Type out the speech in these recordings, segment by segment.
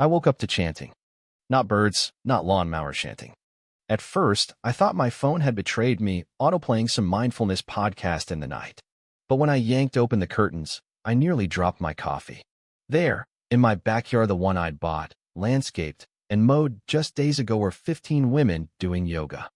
I woke up to chanting. Not birds, not lawnmower chanting. At first, I thought my phone had betrayed me, autoplaying some mindfulness podcast in the night. But when I yanked open the curtains, I nearly dropped my coffee. There, in my backyard, the one I'd bought, landscaped, and mowed just days ago, were 15 women doing yoga.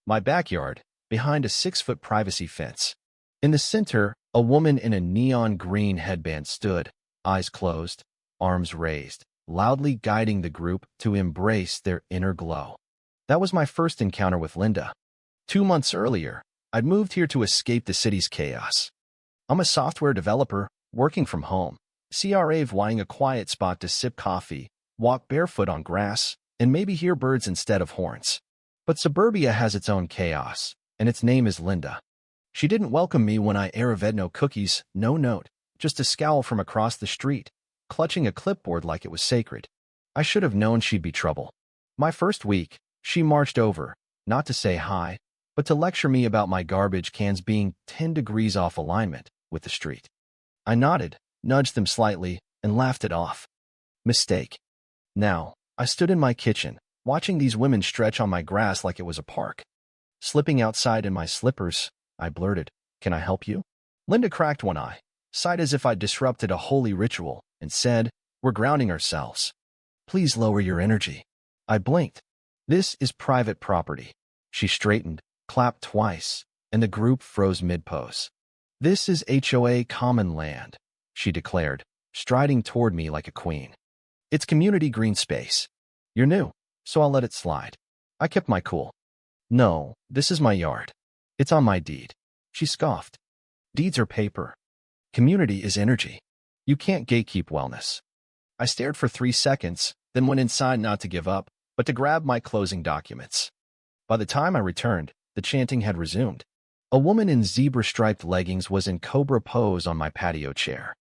My backyard, behind a 6-foot privacy fence. In the center, a woman in a neon green headband stood, eyes closed, arms raised, loudly guiding the group to embrace their inner glow. That was my first encounter with Linda. 2 months earlier, I'd moved here to escape the city's chaos. I'm a software developer, working from home, craving a quiet spot to sip coffee, walk barefoot on grass, and maybe hear birds instead of horns. But suburbia has its own chaos, and its name is Linda. She didn't welcome me when I arrived. No cookies, no note, just a scowl from across the street, clutching a clipboard like it was sacred. I should have known she'd be trouble. My first week, she marched over, not to say hi, but to lecture me about my garbage cans being 10 degrees off alignment with the street. I nodded, nudged them slightly, and laughed it off. Mistake. Now, I stood in my kitchen, watching these women stretch on my grass like it was a park. Slipping outside in my slippers, I blurted, "Can I help you?" Linda cracked one eye, sighed as if I'd disrupted a holy ritual, and said, "We're grounding ourselves. Please lower your energy." I blinked. "This is private property." She straightened, clapped twice, and the group froze mid-pose. "This is HOA common land," she declared, striding toward me like a queen. "It's community green space. You're new, so I'll let it slide." I kept my cool. "No, this is my yard. It's on my deed." She scoffed. "Deeds are paper. Community is energy. You can't gatekeep wellness." I stared for 3 seconds, then went inside, not to give up, but to grab my closing documents. By the time I returned, the chanting had resumed. A woman in zebra-striped leggings was in cobra pose on my patio chair.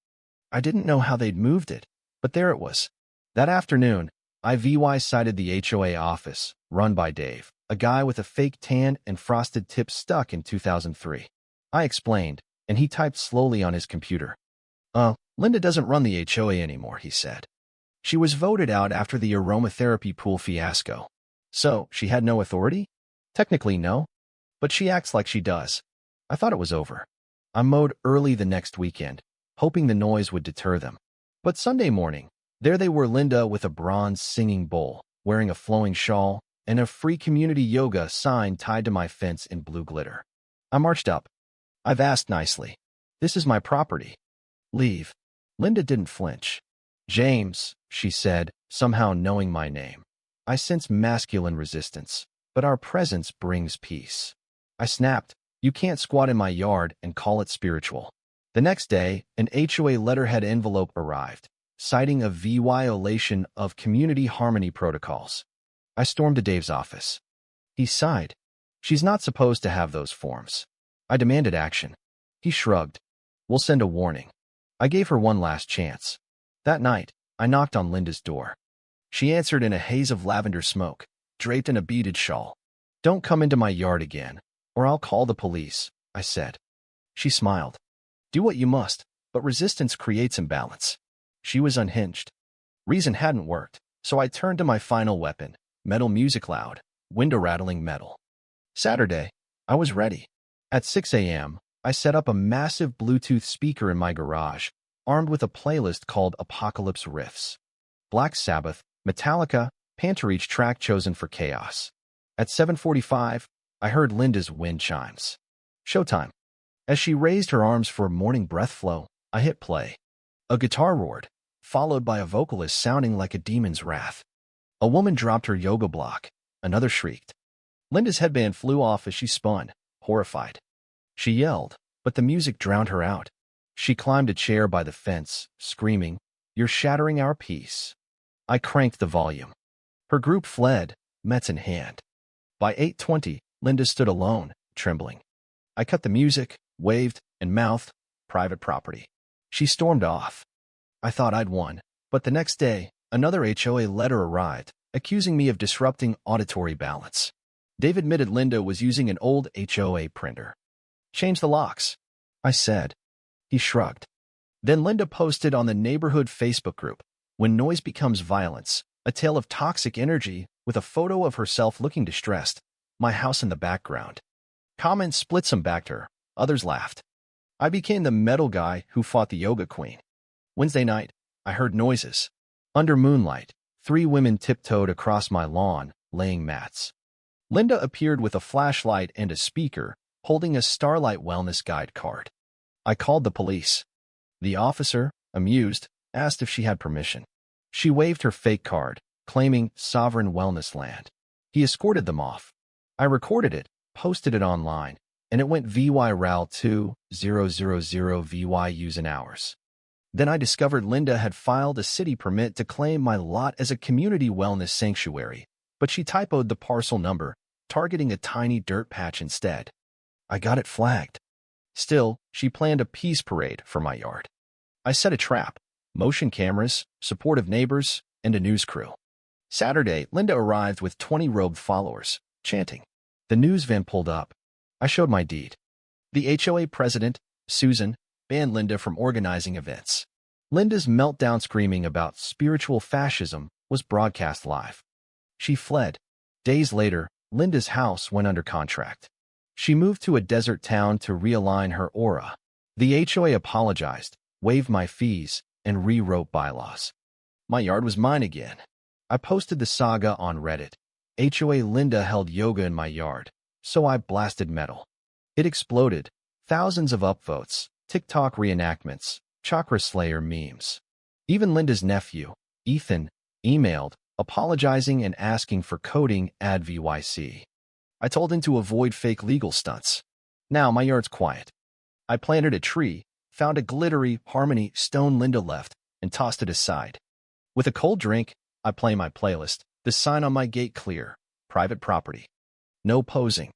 I didn't know how they'd moved it, but there it was. That afternoon, I sighted the HOA office, run by Dave, a guy with a fake tan and frosted tips stuck in 2003. I explained, and he typed slowly on his computer. Linda doesn't run the HOA anymore," he said. "She was voted out after the aromatherapy pool fiasco. So, she had no authority? Technically, no. But she acts like she does." I thought it was over. I mowed early the next weekend, hoping the noise would deter them. But Sunday morning, there they were, Linda with a bronze singing bowl, wearing a flowing shawl, and a free community yoga sign tied to my fence in blue glitter. I marched up. "I've asked nicely. This is my property. Leave." Linda didn't flinch. "James," she said, somehow knowing my name. I sense masculine resistance, but our presence brings peace. I snapped, "You can't squat in my yard and call it spiritual." The next day, an HOA letterhead envelope arrived, citing a violation of community harmony protocols. I stormed to Dave's office. He sighed. "She's not supposed to have those forms." I demanded action. He shrugged. "We'll send a warning." I gave her one last chance. That night, I knocked on Linda's door. She answered in a haze of lavender smoke, draped in a beaded shawl. "Don't come into my yard again, or I'll call the police," I said. She smiled. "Do what you must, but resistance creates imbalance." She was unhinged. Reason hadn't worked, so I turned to my final weapon, metal music, loud, window-rattling metal. Saturday, I was ready. At 6 a.m., I set up a massive Bluetooth speaker in my garage, armed with a playlist called Apocalypse Riffs. Black Sabbath, Metallica, Pantera, each track chosen for chaos. At 7:45, I heard Linda's wind chimes. Showtime. As she raised her arms for a morning breath flow, I hit play. A guitar roared, followed by a vocalist sounding like a demon's wrath. A woman dropped her yoga block. Another shrieked. Linda's headband flew off as she spun, horrified. She yelled, but the music drowned her out. She climbed a chair by the fence, screaming, "You're shattering our peace." I cranked the volume. Her group fled, mets in hand. By 8:20, Linda stood alone, trembling. I cut the music, waved, and mouthed, "Private property." She stormed off. I thought I'd won, but the next day, another HOA letter arrived, accusing me of disrupting auditory balance. Dave admitted Linda was using an old HOA printer. "Change the locks," I said. He shrugged. Then Linda posted on the neighborhood Facebook group, "When noise becomes violence, A tale of toxic energy with a photo of herself looking distressed, my house in the background. Comments split, some backed her, others laughed. I became the metal guy who fought the yoga queen. Wednesday night, I heard noises. Under moonlight, 3 women tiptoed across my lawn, laying mats. Linda appeared with a flashlight and a speaker, holding a Starlight Wellness Guide card. I called the police. The officer, amused, asked if she had permission. She waved her fake card, claiming sovereign wellness land. He escorted them off. I recorded it, posted it online, and it went VY 2000 VYUs in hours. Then I discovered Linda had filed a city permit to claim my lot as a community wellness sanctuary, but she typoed the parcel number, targeting a tiny dirt patch instead. I got it flagged. Still, she planned a peace parade for my yard. I set a trap, motion cameras, supportive neighbors, and a news crew. Saturday, Linda arrived with 20 robed followers, chanting. The news van pulled up. I showed my deed. The HOA president, Susan, banned Linda from organizing events. Linda's meltdown screaming about spiritual fascism was broadcast live. She fled. Days later, Linda's house went under contract. She moved to a desert town to realign her aura. The HOA apologized, waived my fees, and rewrote bylaws. My yard was mine again. I posted the saga on Reddit. HOA Linda held yoga in my yard, so I blasted metal. It exploded. Thousands of upvotes, TikTok reenactments, Chakra Slayer memes. Even Linda's nephew, Ethan, emailed, apologizing and asking for coding ad VYC. I told him to avoid fake legal stunts. Now my yard's quiet. I planted a tree, found a glittery Harmony stone Linda left, and tossed it aside. With a cold drink, I play my playlist, the sign on my gate clear, private property. No posing.